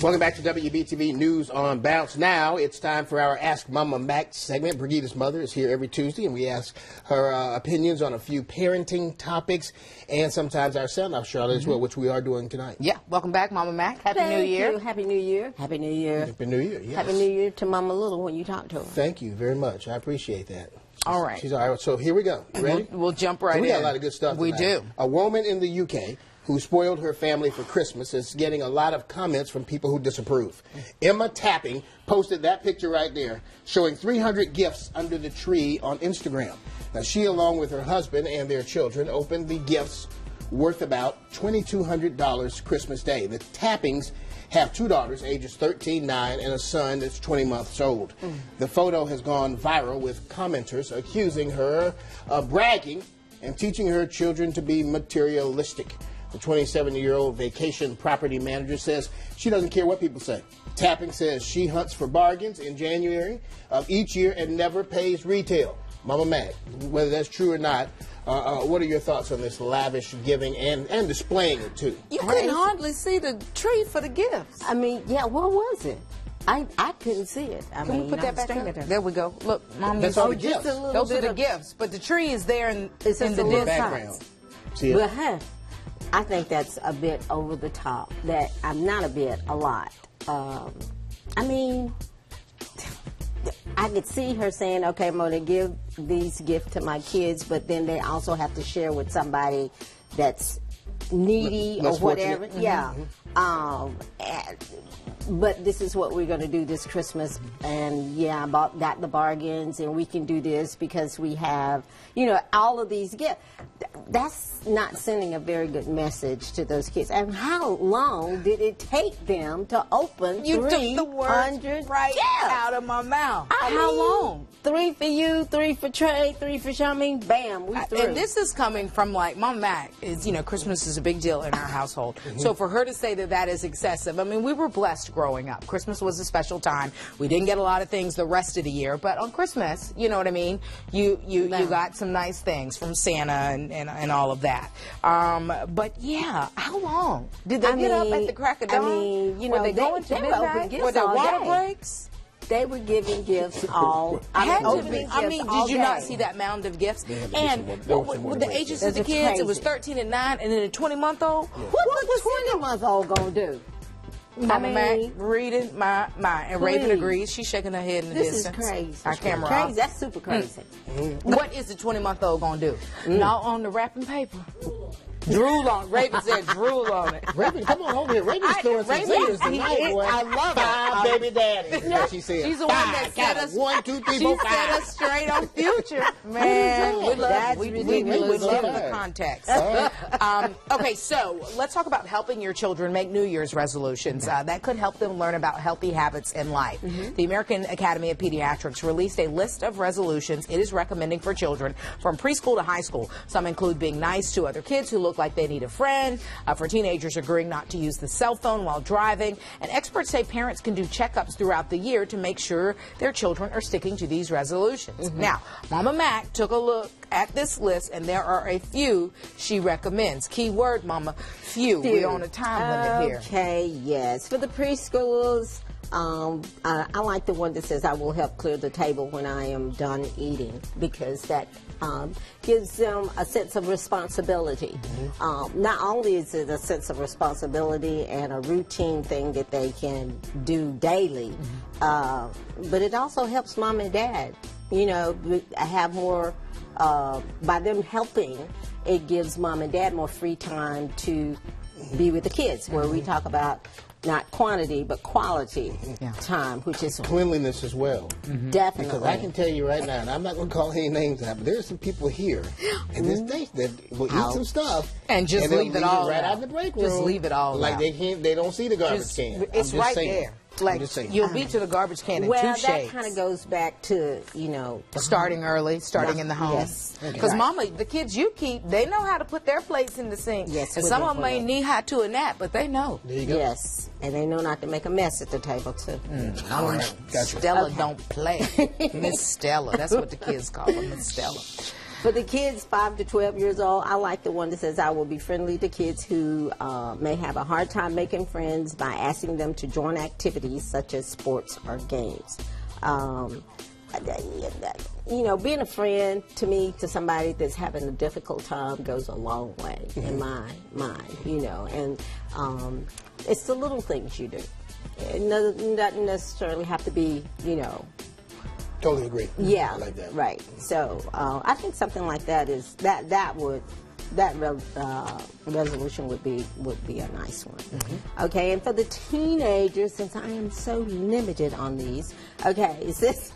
Welcome back to WBTV News on Bounce. Now it's time for our Ask Mama Mack segment. Brigida's mother is here every Tuesday, and we ask her opinions on a few parenting topics, and sometimes our son-off, Charlotte, as well, which we are doing tonight. Yeah, welcome back, Mama Mack. Happy New Year. Happy New Year. Happy New Year. Happy New Year, yes. Happy New Year to Mama Little when you talk to her. Thank you very much. I appreciate that. All right. She's all right. So here we go. Ready? We'll jump right in. We got a lot of good stuff We tonight. do. A woman in the UK who spoiled her family for Christmas is getting a lot of comments from people who disapprove. Emma Tapping posted that picture right there showing 300 gifts under the tree on Instagram. Now, she, along with her husband and their children, opened the gifts worth about $2,200 Christmas Day. The Tappings have two daughters, ages 13, 9, and a son that's 20 months old. The photo has gone viral with commenters accusing her of bragging and teaching her children to be materialistic. The 27-year-old vacation property manager says she doesn't care what people say. Tapping says she hunts for bargains in January of each year and never pays retail. Mama Mack, whether that's true or not, what are your thoughts on this lavish giving and displaying it too? You couldn't hardly see the tree for the gifts. I mean, yeah, what was it? I couldn't see it. Can we put that back up? There we go. Look, Mom, That's all the gifts. those are the gifts, but the tree is there in the background. See it? But hey, I think that's a bit over the top. That I'm not a bit, a lot. I mean, I could see her saying, okay, I'm going to give these gifts to my kids, but then they also have to share with somebody that's needy or whatever. Fortunate. Yeah. But this is what we're going to do this Christmas. And yeah, I got the bargains, and we can do this because we have, all of these gifts. That's not sending a very good message to those kids. And how long did it take them to open You took the 300 words right gifts? out of my mouth. How long? 3 for you, 3 for Trey, 3 for Charmaine. Bam, we through. And this is coming from, like, Mama Mack is, Christmas is a big deal in our household. So for her to say that that is excessive, I mean, we were blessed growing up. Christmas was a special time. We didn't get a lot of things the rest of the year, but on Christmas, you know what I mean? You got some nice things from Santa and all of that. But yeah, how long did they get up at the crack of dawn? I mean, were they going to they were open midnight? gifts Were there all water day. breaks? They were giving gifts all. Did you not see that mound of gifts? And what the ages of the kids? It was 13 and 9, and then a 20-month-old. What was 20-month-old gonna do? Mama Mack, reading my mind. And Raven agrees. She's shaking her head in the distance. This is crazy. Our camera crazy. off. That's super crazy. What is the 20-month-old going to do? Not on the wrapping paper. Drool on it. Raven said drool on it. Raven, come on over here. Raven's throwing some fingers tonight, boy. I love it. 5 baby daddies. Yeah, she said. She's the one that set us. 1, 2, 3, She 4, set 5. us straight on Future. Man, we love the context. Okay, so let's talk about helping your children make New Year's resolutions. That could help them learn about healthy habits in life. The American Academy of Pediatrics released a list of resolutions it is recommending for children from preschool to high school. Some include being nice to other kids who look like they need a friend, for teenagers agreeing not to use the cell phone while driving, and experts say parents can do checkups throughout the year to make sure their children are sticking to these resolutions. Now, Mama Mack took a look at this list, and there are a few she recommends. Key word, Mama, few. We're on a time limit here. Okay, yes. For the preschoolers, I like the one that says, I will help clear the table when I am done eating, because that gives them a sense of responsibility. Not only is it a sense of responsibility and a routine thing that they can do daily, but it also helps mom and dad, have more, by them helping, it gives mom and dad more free time to be with the kids, where we talk about not quantity, but quality time, which is cleanliness as well. Definitely. Because I can tell you right now, and I'm not going to call any names out, but there are some people here in this day that will eat some stuff and just leave it all right out in the break room. Just leave it all like out. they don't see the garbage can. It's right there. Like, you'll be to the garbage can in 2 shades. Well, that kind of goes back to, starting early, starting in the home. Because Mama, the kids you keep, they know how to put their plates in the sink. Yes, and some of them may knee high to a nap, but they know. There you go. Yes, and they know not to make a mess at the table, too. All right, gotcha. Stella don't play. Miss Stella. That's what the kids call her, Miss Stella. For the kids 5 to 12 years old, I like the one that says, I will be friendly to kids who may have a hard time making friends by asking them to join activities such as sports or games. You know, being a friend to me, to somebody that's having a difficult time, goes a long way in my mind, you know. And it's the little things you do. It doesn't necessarily have to be, you know. Totally agree. Yeah, I like that. Right. So I think something like that is resolution would be a nice one. Okay, and for the teenagers, since I am so limited on these, okay, is this?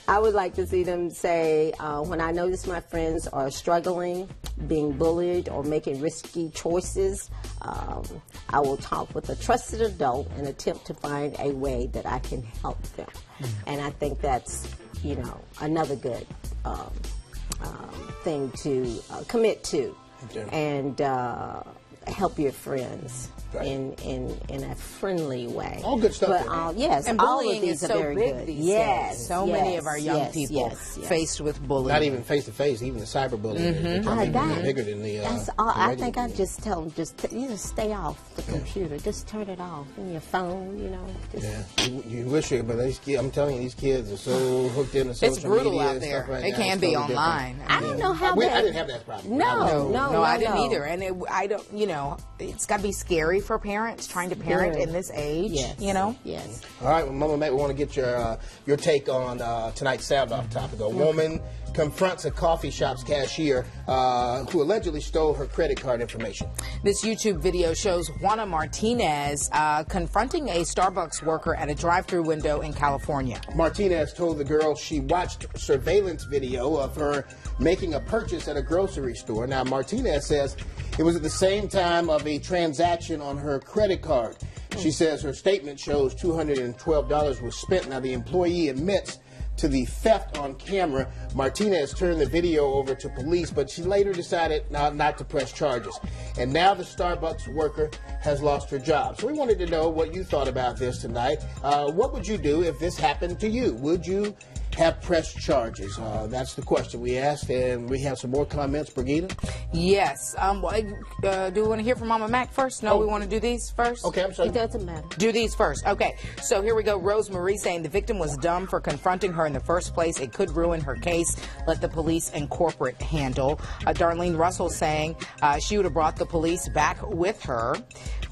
I would like to see them say, when I notice my friends are struggling, being bullied, or making risky choices, I will talk with a trusted adult and attempt to find a way that I can help them. And I think that's, you know, another good thing to commit to, and help your friends in a friendly way. All good stuff. But yes, and all bullying of these is are so very big good. these Yes, days. So many of our young people faced with bullying. Not even face to face, even the cyberbullying, which I think is bigger than the. That's all. I think I just tell them, just stay off the computer, just turn it off, and your phone, you know. Just you wish it, but I'm telling you, these kids are so hooked into social media. It's brutal out and there. stuff right It now. can It's be totally online. I don't know how I didn't have that problem. No, I didn't either. And I don't, you know, it's got to be scary for parents trying to parent in this age, Yes. you know? Yes. All right, well, Mama Mac, we want to get your take on tonight's sound off topic. A woman confronts a coffee shop's cashier who allegedly stole her credit card information. This YouTube video shows Juana Martinez confronting a Starbucks worker at a drive-thru window in California. Martinez told the girl she watched surveillance video of her making a purchase at a grocery store. Now, Martinez says it was at the same time of a transaction on her credit card. She says her statement shows $212 was spent. Now, the employee admits to the theft on camera. Martinez turned the video over to police, but she later decided not to press charges. And now the Starbucks worker has lost her job. So we wanted to know what you thought about this tonight. What would you do if this happened to you? Would you have pressed charges? That's the question we asked, and we have some more comments. Brigida? Yes. Do we want to hear from Mama Mac first? No, we want to do these first? Okay, I'm sorry. It doesn't matter. Do these first. Okay, so here we go. Rose Marie saying the victim was dumb for confronting her in the first place. It could ruin her case. Let the police and corporate handle. Darlene Russell saying she would have brought the police back with her.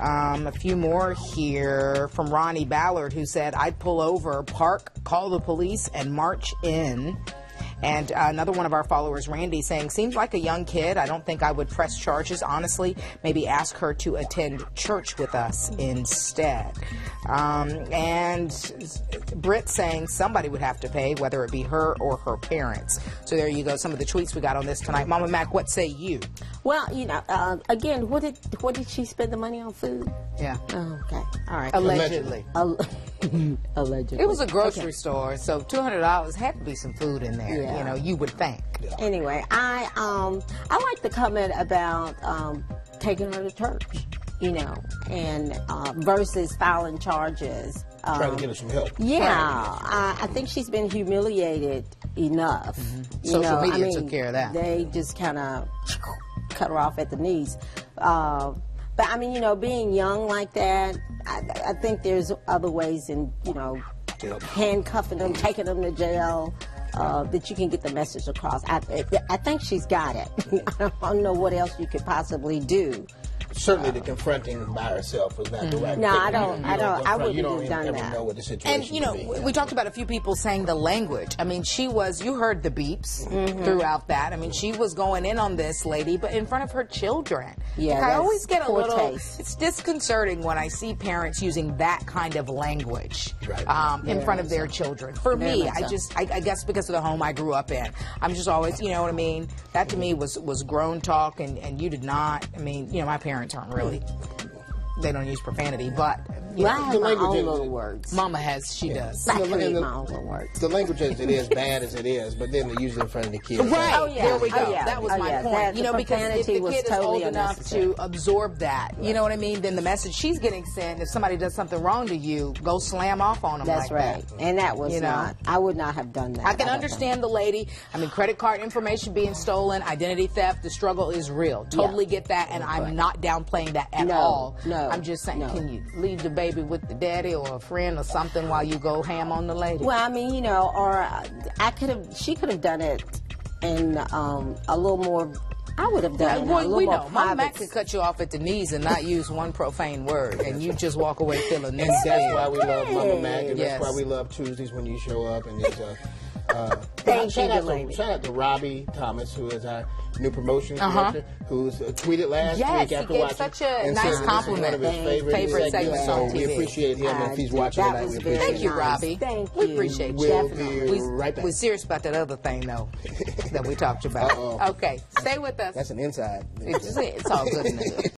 A few more here from Ronnie Ballard, who said, I'd pull over, park, call the police, and march in. And another one of our followers, Randy, saying, seems like a young kid. I don't think I would press charges, honestly. Maybe ask her to attend church with us instead. And Britt saying somebody would have to pay, whether it be her or her parents. So there you go, some of the tweets we got on this tonight. Mama Mac, what say you? Well, you know, again, what did she spend the money on? Food? Yeah. Oh, okay. All right. Allegedly. Allegedly. It was a grocery store, so $200 had to be some food in there. Yeah. You know, you would think. Anyway, I like the comment about taking her to church, you know, and versus filing charges. Trying to get her some help. Yeah, I think she's been humiliated enough. You Social know, media I mean, took care of that. They just kind of cut her off at the knees. But I mean, you know, being young like that, I think there's other ways in, you know, handcuffing them, taking them to jail, that you can get the message across. I think she's got it. I don't know what else you could possibly do. Certainly, the confronting by herself was not the right No, thing. I wouldn't you don't have done ever that. know what the situation And, you know, would be. we talked about a few people saying the language. I mean, you heard the beeps throughout that. I mean, she was going in on this lady, but in front of her children. Yeah, Like, I always get a poor little, taste. it's disconcerting when I see parents using that kind of language Right. in front of their children. For Very me, much so. I guess because of the home I grew up in, I'm just always, you know what I mean? That to me was grown talk, and you did not. I mean, you know, my parents aren't really, they don't use profanity, but Well, I have The my language own is- little words. Mama has, she does. I And the- create and the- my own little words. The language is it is bad as it is, but then they use it in front of the kids. Right. Oh, yeah. There we go. Oh, yeah. That was Oh, my yeah. point. That- You know, the because if profanity the was kid is totally old enough unnecessary. to absorb that, you know what I mean, then the message she's getting sent, if somebody does something wrong to you, go slam off on them That's like right. that. And that was You know? not, I would not have done that. I can don't understand the lady. I mean, credit card information being stolen, identity theft, the struggle is real. Totally get that, and I'm not downplaying that at No, all. no, I'm just saying, no. can you leave the baby with the daddy or a friend or something while you go ham on the lady? Well, I mean, you know, or she could have done it in a little more. I would have done it in a Well, little we more know. Mama Mack private. could cut you off at the knees and not use one profane word, and you just walk away feeling And this. that's why we love Mama Mac, and Yes. that's why we love Tuesdays when you show up. And there's Thank shout you, out lady. shout out to Robbie Thomas, who is our new promotions director, who's tweeted last Yes, week he after gave watching. such a and nice said this is compliment. One of his favorite Favorite segments on so we TV. appreciate him, and if he's watching That tonight, was we very appreciate Thank you, him. nice. Robbie. Thank We you. appreciate you. We'll Definitely. be right back. We're serious about that other thing, though, that we talked about. Uh-oh. Okay, stay with us. That's an inside. It's all good in the hood.